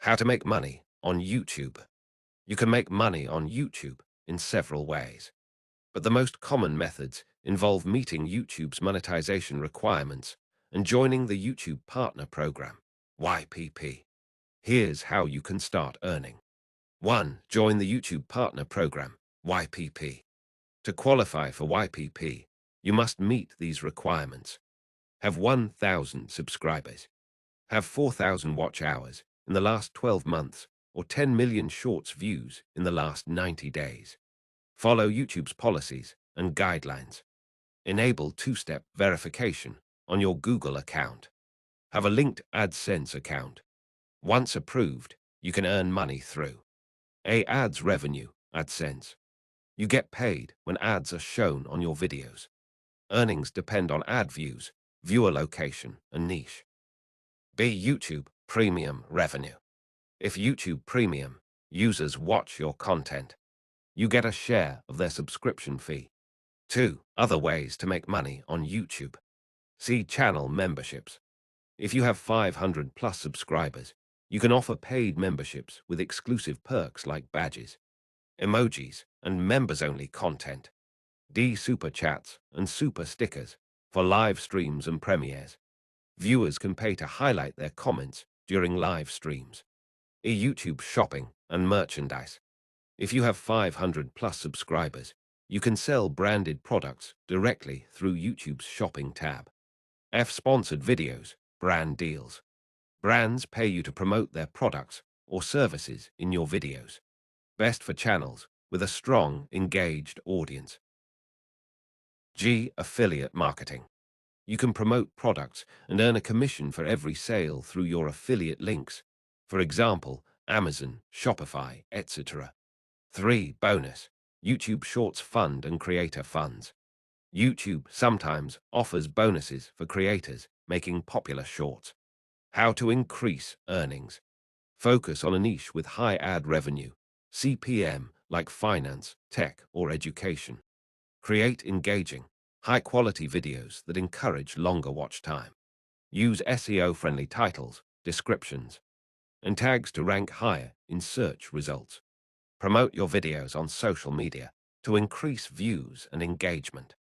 How to make money on YouTube. You can make money on YouTube in several ways, but the most common methods involve meeting YouTube's monetization requirements and joining the YouTube Partner Program, YPP. Here's how you can start earning. 1. Join the YouTube Partner Program, YPP. To qualify for YPP, you must meet these requirements. Have 1,000 subscribers. Have 4,000 watch hours in the last 12 months or 10 million shorts views in the last 90 days. Follow YouTube's policies and guidelines. Enable two-step verification on your Google account. Have a linked AdSense account. Once approved, you can earn money through ads revenue, AdSense. You get paid when ads are shown on your videos. Earnings depend on ad views, viewer location, and niche. YouTube Premium revenue. If YouTube Premium users watch your content, you get a share of their subscription fee. 2. Other ways to make money on YouTube. See channel memberships. If you have 500 plus subscribers, you can offer paid memberships with exclusive perks like badges, emojis, and members-only content. Super chats and super stickers for live streams and premieres. Viewers can pay to highlight their comments during live streams. YouTube shopping and merchandise. If you have 500 plus subscribers, you can sell branded products directly through YouTube's shopping tab. Sponsored videos, brand deals. Brands pay you to promote their products or services in your videos. Best for channels with a strong, engaged audience. Affiliate marketing. You can promote products and earn a commission for every sale through your affiliate links. For example, Amazon, Shopify, etc. 3. Bonus. YouTube Shorts Fund and Creator Funds. YouTube sometimes offers bonuses for creators making popular shorts. How to increase earnings. Focus on a niche with high ad revenue, CPM, like finance, tech, or education. Create engaging, high-quality videos that encourage longer watch time. Use SEO-friendly titles, descriptions, and tags to rank higher in search results. Promote your videos on social media to increase views and engagement.